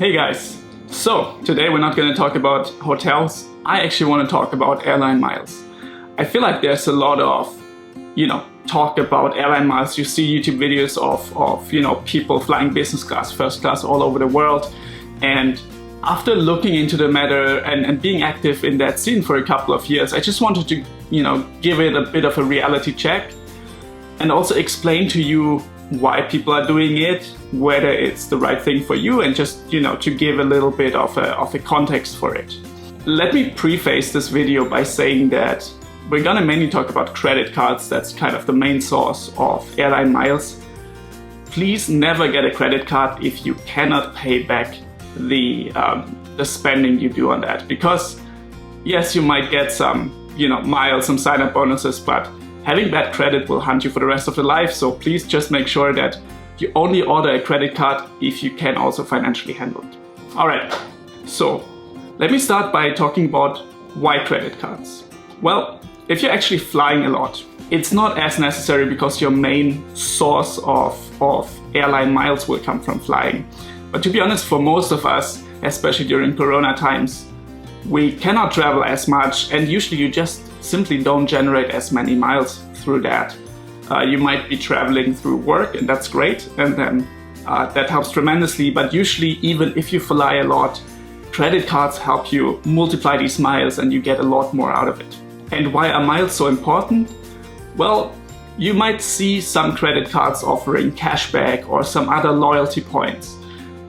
Hey guys, so today we're not going to talk about hotels. I actually want to talk about airline miles. I feel like there's a lot of, talk about airline miles. You see YouTube videos of people flying business class, first class all over the world. And after looking into the matter and being active in that scene for a couple of years, I just wanted to, give it a bit of a reality check and also explain to you why people are doing it, whether it's the right thing for you, and just, to give a little bit of a context for it. Let me preface this video by saying that we're gonna mainly talk about credit cards. That's kind of the main source of airline miles. Please never get a credit card if you cannot pay back the spending you do on that. Because yes, you might get some, miles, some sign-up bonuses, but having bad credit will haunt you for the rest of your life. So please just make sure that you only order a credit card if you can also financially handle it. All right, so let me start by talking about why credit cards. Well, if you're actually flying a lot, it's not as necessary because your main source of airline miles will come from flying. But to be honest, for most of us, especially during Corona times, we cannot travel as much, and usually you just simply don't generate as many miles through that. You might be traveling through work, and that's great, and then that helps tremendously. But usually, even if you fly a lot, credit cards help you multiply these miles and you get a lot more out of it. And why are miles so important? Well, you might see some credit cards offering cashback or some other loyalty points.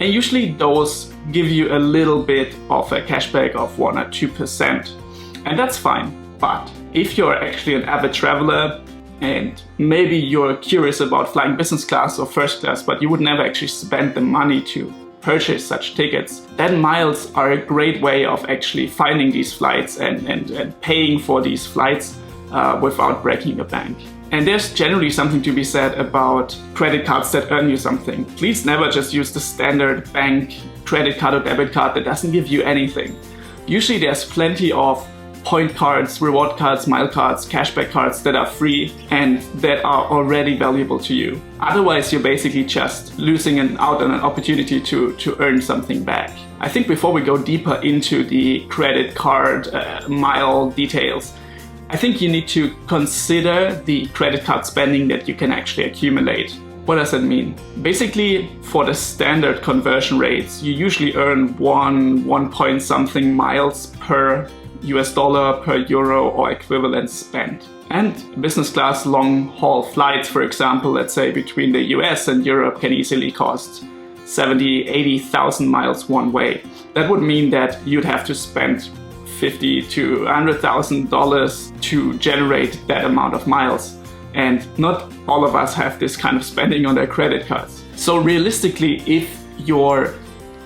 And usually those give you a little bit of a cashback of 1 or 2%. And that's fine. But if you're actually an avid traveler and maybe you're curious about flying business class or first class, but you would never actually spend the money to purchase such tickets, then miles are a great way of actually finding these flights and paying for these flights without breaking the bank. And there's generally something to be said about credit cards that earn you something. Please never just use the standard bank credit card or debit card that doesn't give you anything. Usually there's plenty of point cards, reward cards, mile cards, cashback cards that are free and that are already valuable to you. Otherwise, you're basically just losing out on an opportunity to earn something back. I think before we go deeper into the credit card mile details, I think you need to consider the credit card spending that you can actually accumulate. What does that mean? Basically, for the standard conversion rates, you usually earn one point something miles per US dollar, per euro or equivalent spent. And business class long haul flights, for example, let's say between the US and Europe, can easily cost 70, 80,000 miles one way. That would mean that you'd have to spend $50,000 to $100,000 to generate that amount of miles. And not all of us have this kind of spending on their credit cards. So realistically, if your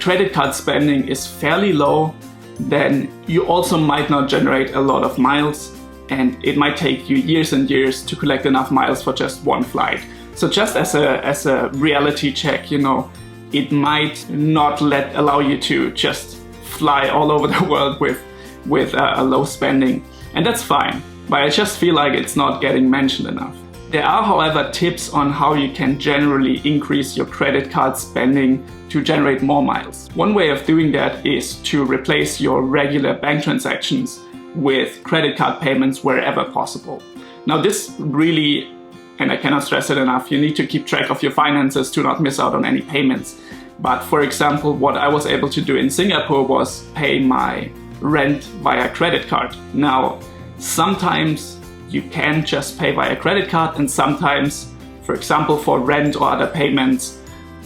credit card spending is fairly low, then you also might not generate a lot of miles, and it might take you years and years to collect enough miles for just one flight. So just as a reality check, it might not allow you to just fly all over the world with a low spending, and that's fine, but I just feel like it's not getting mentioned enough. There are, however, tips on how you can generally increase your credit card spending to generate more miles. One way of doing that is to replace your regular bank transactions with credit card payments wherever possible. Now this really, and I cannot stress it enough, you need to keep track of your finances to not miss out on any payments. But for example, what I was able to do in Singapore was pay my rent via credit card. Now, sometimes you can just pay via credit card, and sometimes, for example, for rent or other payments,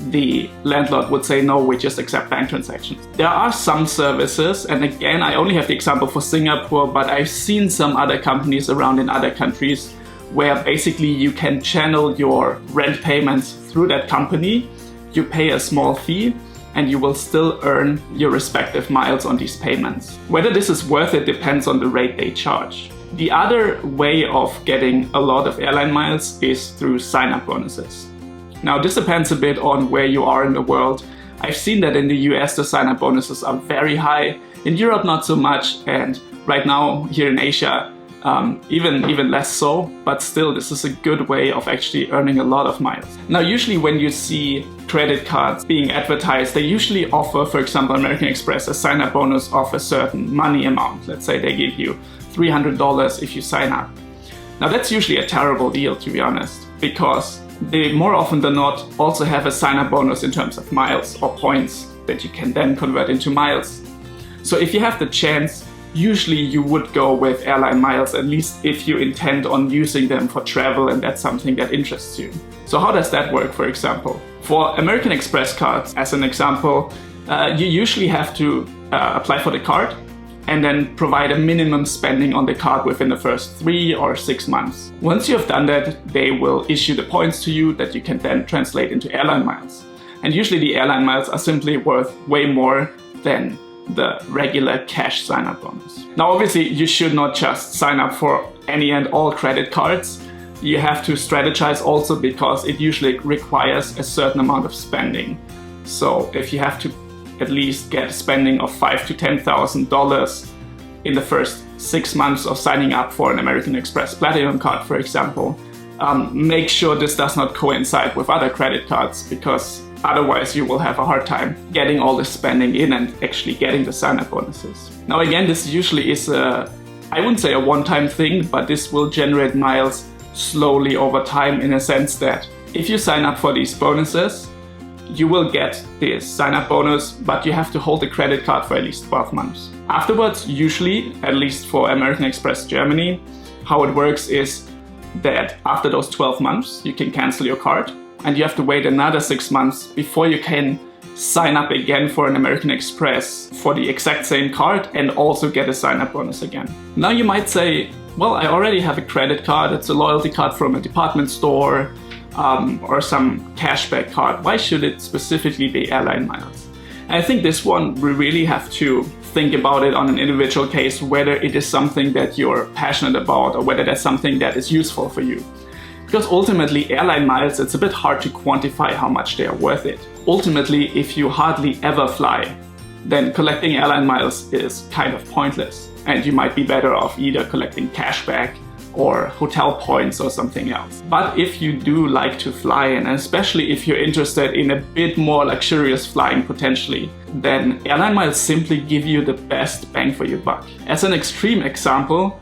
the landlord would say, no, we just accept bank transactions. There are some services, and again, I only have the example for Singapore, but I've seen some other companies around in other countries where basically you can channel your rent payments through that company. You pay a small fee, and you will still earn your respective miles on these payments. Whether this is worth it depends on the rate they charge. The other way of getting a lot of airline miles is through sign-up bonuses. Now, this depends a bit on where you are in the world. I've seen that in the US the sign-up bonuses are very high, in Europe not so much, and right now here in Asia even less so, but still this is a good way of actually earning a lot of miles. Now usually when you see credit cards being advertised, they usually offer, for example, American Express, a sign-up bonus of a certain money amount. Let's say they give you $300 if you sign up. Now that's usually a terrible deal, to be honest, because they more often than not also have a sign-up bonus in terms of miles or points that you can then convert into miles. So if you have the chance, usually you would go with Airline Miles, at least if you intend on using them for travel and that's something that interests you. So how does that work, for example? For American Express cards, as an example, you usually have to apply for the card and then provide a minimum spending on the card within the first 3 or 6 months. Once you have done that, they will issue the points to you that you can then translate into Airline Miles. And usually the Airline Miles are simply worth way more than the regular cash sign-up bonus. Now obviously you should not just sign up for any and all credit cards. You have to strategize also, because it usually requires a certain amount of spending. So if you have to at least get a spending of $5,000 to $10,000 in the first 6 months of signing up for an American Express Platinum card, for example, make sure this does not coincide with other credit cards, because otherwise you will have a hard time getting all the spending in and actually getting the sign-up bonuses. Now again, this usually is I wouldn't say a one-time thing, but this will generate miles slowly over time, in a sense that if you sign up for these bonuses, you will get this sign-up bonus, but you have to hold the credit card for at least 12 months. Afterwards, usually, at least for American Express Germany, how it works is that after those 12 months, you can cancel your card, and you have to wait another 6 months before you can sign up again for an American Express for the exact same card and also get a sign-up bonus again. Now you might say, well, I already have a credit card, it's a loyalty card from a department store, or some cashback card. Why should it specifically be Airline Miles? And I think this one, we really have to think about it on an individual case, whether it is something that you're passionate about or whether that's something that is useful for you. Because ultimately, Airline Miles, it's a bit hard to quantify how much they are worth it. Ultimately, if you hardly ever fly, then collecting Airline Miles is kind of pointless. And you might be better off either collecting cashback or hotel points or something else. But if you do like to fly, and especially if you're interested in a bit more luxurious flying potentially, then Airline Miles simply give you the best bang for your buck. As an extreme example,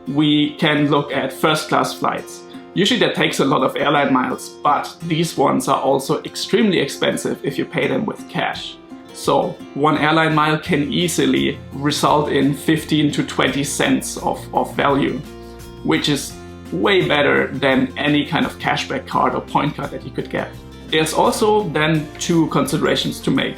we can look at first class flights. Usually that takes a lot of Airline Miles, but these ones are also extremely expensive if you pay them with cash. So one Airline Mile can easily result in 15 to 20 cents of value, which is way better than any kind of cashback card or point card that you could get. There's also then 2 considerations to make.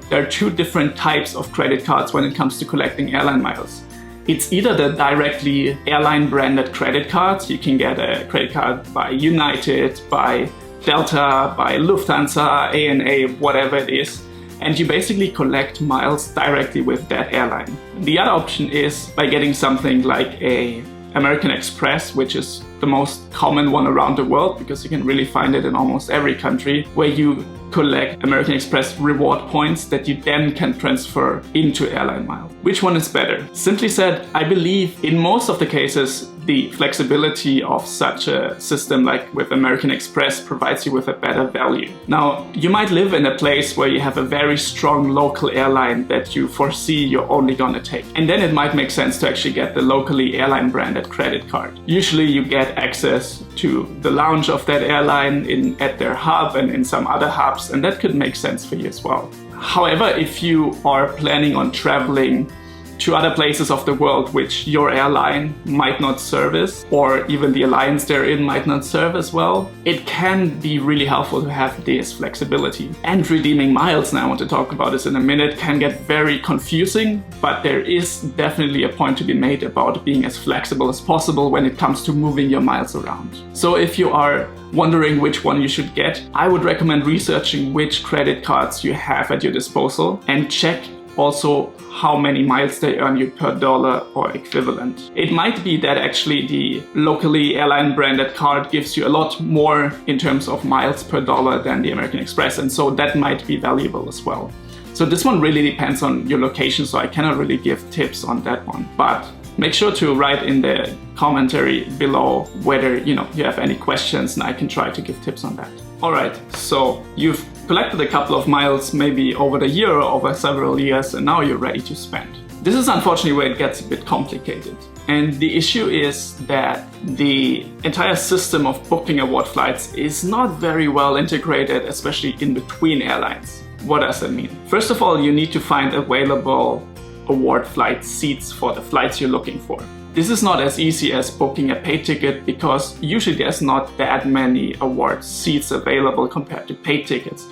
There are 2 different types of credit cards when it comes to collecting Airline Miles. It's either the directly airline branded credit cards. You can get a credit card by United, by Delta, by Lufthansa, ANA, whatever it is. And you basically collect miles directly with that airline. The other option is by getting something like a American Express, which is the most common one around the world because you can really find it in almost every country, where you collect American Express reward points that you then can transfer into Airline Miles. Which one is better? Simply said, I believe in most of the cases, the flexibility of such a system like with American Express provides you with a better value. Now, you might live in a place where you have a very strong local airline that you foresee you're only gonna take. And then it might make sense to actually get the locally airline branded credit card. Usually you get access to the lounge of that airline at their hub and in some other hubs, and that could make sense for you as well. However, if you are planning on traveling to other places of the world which your airline might not service, or even the alliance they're in might not serve as well, it can be really helpful to have this flexibility. And redeeming miles, and I want to talk about this in a minute, can get very confusing, but there is definitely a point to be made about being as flexible as possible when it comes to moving your miles around. So if you are wondering which one you should get, I would recommend researching which credit cards you have at your disposal and check also how many miles they earn you per dollar or equivalent. It might be that actually the locally airline branded card gives you a lot more in terms of miles per dollar than the American Express, and so that might be valuable as well. So this one really depends on your location, so I cannot really give tips on that one. But Make sure to write in the commentary below whether you have any questions, and I can try to give tips on that. Alright, so you've collected a couple of miles maybe over the year or over several years, and now you're ready to spend. This is unfortunately where it gets a bit complicated. And the issue is that the entire system of booking award flights is not very well integrated, especially in between airlines. What does that mean? First of all, you need to find available award flight seats for the flights you're looking for. This is not as easy as booking a paid ticket because usually there's not that many award seats available compared to paid tickets.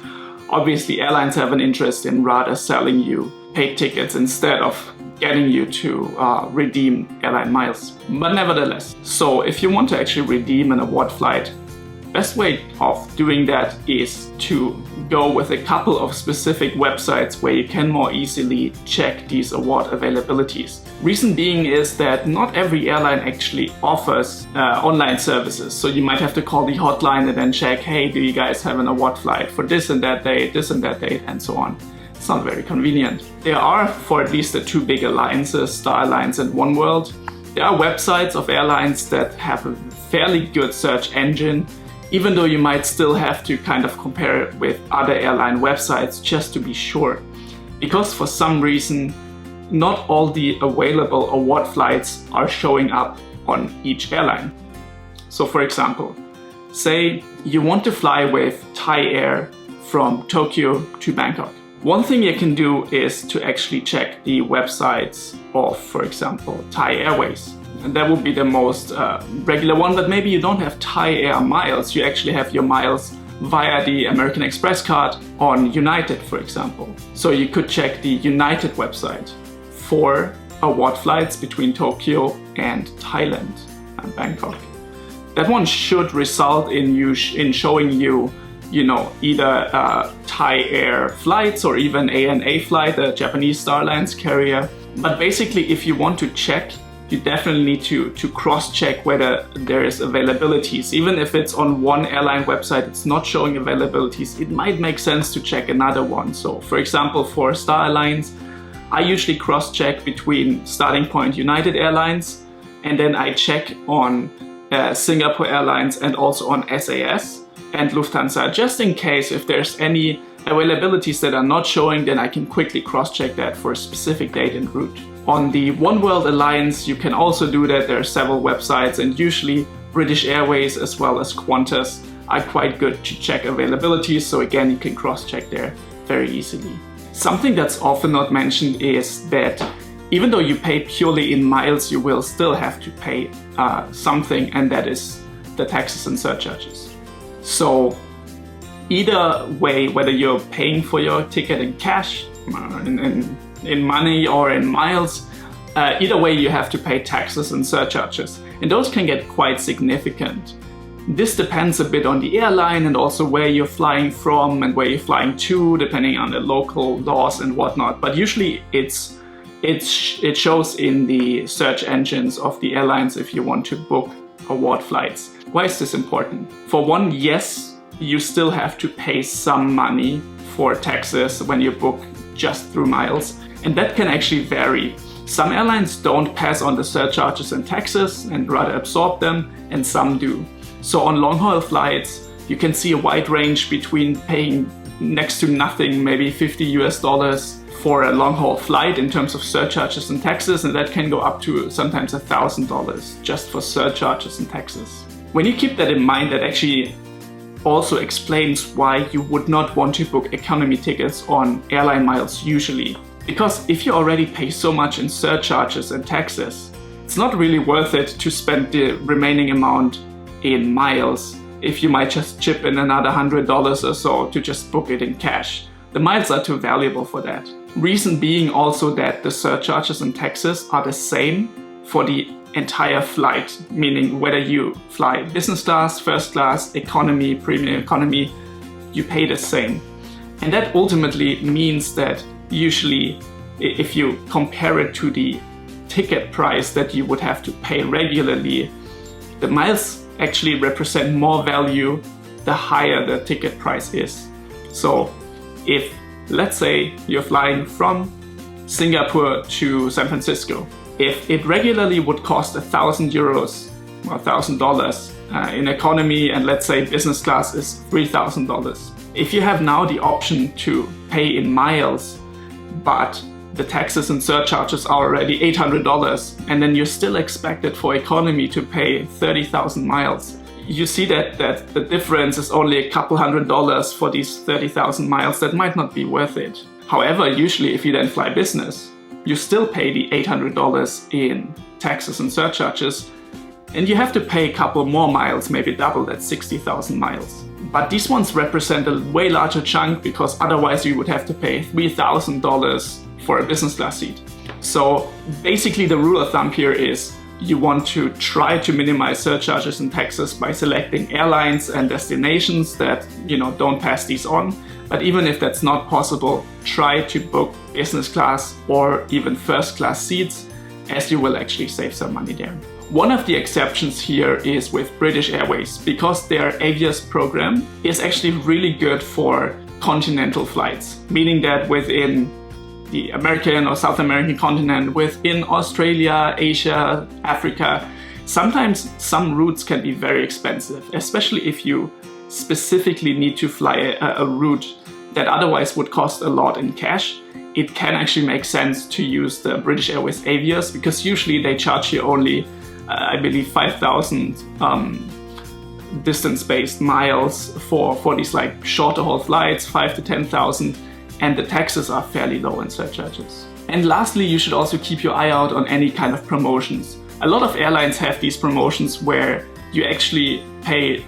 Obviously, airlines have an interest in rather selling you paid tickets instead of getting you to redeem airline miles. But nevertheless, so if you want to actually redeem an award flight, best way of doing that is to go with a couple of specific websites where you can more easily check these award availabilities. Reason being is that not every airline actually offers online services, so you might have to call the hotline and then check, hey, do you guys have an award flight for this and that date, and so on. It's not very convenient. There are, for at least the two big alliances, Star Alliance and Oneworld, there are websites of airlines that have a fairly good search engine, even though you might still have to kind of compare it with other airline websites just to be sure. Because for some reason, not all the available award flights are showing up on each airline. So for example, say you want to fly with Thai Air from Tokyo to Bangkok. One thing you can do is to actually check the websites of, for example, Thai Airways. And that would be the most regular one, but maybe you don't have Thai Air miles. You actually have your miles via the American Express card on United, for example. So you could check the United website for award flights between Tokyo and Thailand and Bangkok. That one should result in showing you, either Thai Air flights or even ANA flight, the Japanese Star Alliance carrier. But basically, if you want to check, you definitely need to cross-check whether there is availabilities. Even if it's on one airline website, it's not showing availabilities, it might make sense to check another one. So for example, for Star Alliance, I usually cross-check between starting point United Airlines, and then I check on Singapore Airlines and also on SAS and Lufthansa, just in case if there's any availabilities that are not showing, then I can quickly cross-check that for a specific date and route. On the Oneworld Alliance, you can also do that. There are several websites, and usually British Airways as well as Qantas are quite good to check availabilities. So again, you can cross-check there very easily. Something that's often not mentioned is that even though you pay purely in miles, you will still have to pay something, and that is the taxes and surcharges. So either way, whether you're paying for your ticket in cash, in money or in miles, either way you have to pay taxes and surcharges, and those can get quite significant. This depends a bit on the airline and also where you're flying from and where you're flying to, depending on the local laws and whatnot. But usually it shows in the search engines of the airlines if you want to book award flights. Why is this important? For one, yes, you still have to pay some money for taxes when you book just through miles, and that can actually vary. Some airlines don't pass on the surcharges and taxes and rather absorb them, and some do. So on long-haul flights, you can see a wide range between paying next to nothing, maybe $50 for a long-haul flight in terms of surcharges and taxes, and that can go up to sometimes $1,000 just for surcharges and taxes. When you keep that in mind, that actually also explains why you would not want to book economy tickets on Airline Miles usually. Because if you already pay so much in surcharges and taxes, it's not really worth it to spend the remaining amount in miles if you might just chip in another $100 or so to just book it in cash. The miles are too valuable for that. Reason being also that the surcharges and taxes are the same for the entire flight, meaning whether you fly business class, first class, economy, premium economy, you pay the same. And that ultimately means that usually if you compare it to the ticket price that you would have to pay regularly, the miles actually represent more value the higher the ticket price is. So if, let's say, you're flying from Singapore to San Francisco If it regularly would cost €1,000 or $1,000 in economy, and let's say business class is $3,000. If you have now the option to pay in miles, but the taxes and surcharges are already $800, and then you're still expected for economy to pay 30,000 miles, you see that the difference is only a couple $100 for these 30,000 miles. That might not be worth it. However, usually if you then fly business, you still pay the $800 in taxes and surcharges, and you have to pay a couple more miles, maybe double that, 60,000 miles. But these ones represent a way larger chunk, because otherwise you would have to pay $3,000 for a business class seat. So basically the rule of thumb here is you want to try to minimize surcharges and taxes by selecting airlines and destinations that, don't pass these on. But even if that's not possible, try to book business class or even first class seats, as you will actually save some money there. One of the exceptions here is with British Airways, because their Avios program is actually really good for continental flights, meaning that within the American or South American continent, within Australia, Asia, Africa, sometimes some routes can be very expensive, especially if you specifically need to fly a route that otherwise would cost a lot in cash. It can actually make sense to use the British Airways Avios, because usually they charge you only, I believe, 5,000 distance-based miles for these like shorter haul flights, 5 to 10,000. And the taxes are fairly low in surcharges. And lastly, you should also keep your eye out on any kind of promotions. A lot of airlines have these promotions where you actually pay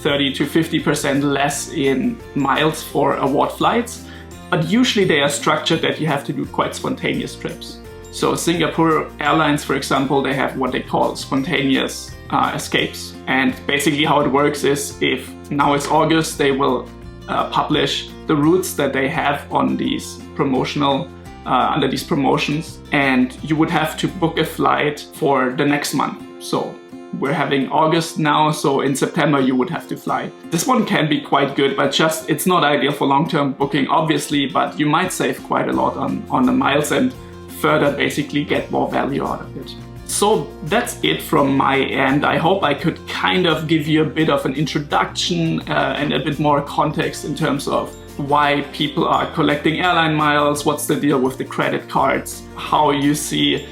30 to 50% less in miles for award flights, but usually they are structured that you have to do quite spontaneous trips. So Singapore Airlines, for example, they have what they call spontaneous escapes. And basically how it works is, if now it's August, they will publish the routes that they have on these promotional, under these promotions, and you would have to book a flight for the next month. So we're having August now, so in September you would have to fly. This one can be quite good, but it's not ideal for long-term booking, obviously, but you might save quite a lot on the miles and further basically get more value out of it. So that's it from my end. I hope I could kind of give you a bit of an introduction and a bit more context in terms of why people are collecting airline miles, what's the deal with the credit cards, how you see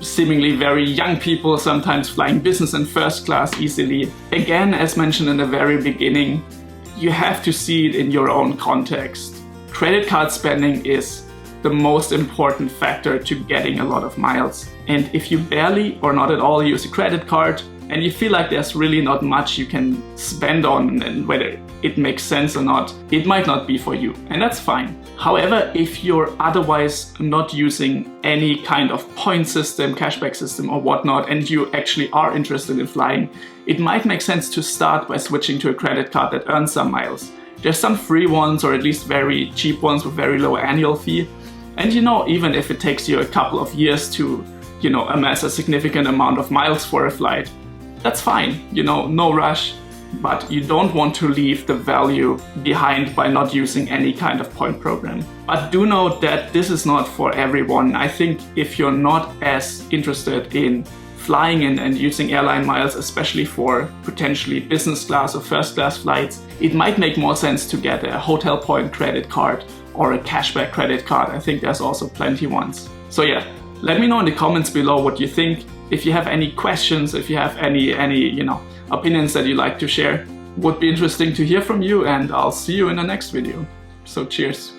seemingly very young people sometimes flying business and first class easily. Again, as mentioned in the very beginning, you have to see it in your own context. Credit card spending is the most important factor to getting a lot of miles. And if you barely or not at all use a credit card, and you feel like there's really not much you can spend on, and whether it makes sense or not, it might not be for you, and that's fine. However, if you're otherwise not using any kind of point system, cashback system or whatnot, and you actually are interested in flying, it might make sense to start by switching to a credit card that earns some miles. There's some free ones, or at least very cheap ones with very low annual fee. And even if it takes you a couple of years to, amass a significant amount of miles for a flight, that's fine, no rush. But you don't want to leave the value behind by not using any kind of point program. But do note that this is not for everyone. I think if you're not as interested in flying and using airline miles, especially for potentially business class or first class flights, it might make more sense to get a hotel point credit card or a cashback credit card. I think there's also plenty ones. So yeah, let me know in the comments below what you think. If you have any questions, if you have any opinions that you'd like to share, would be interesting to hear from you, and I'll see you in the next video. So cheers.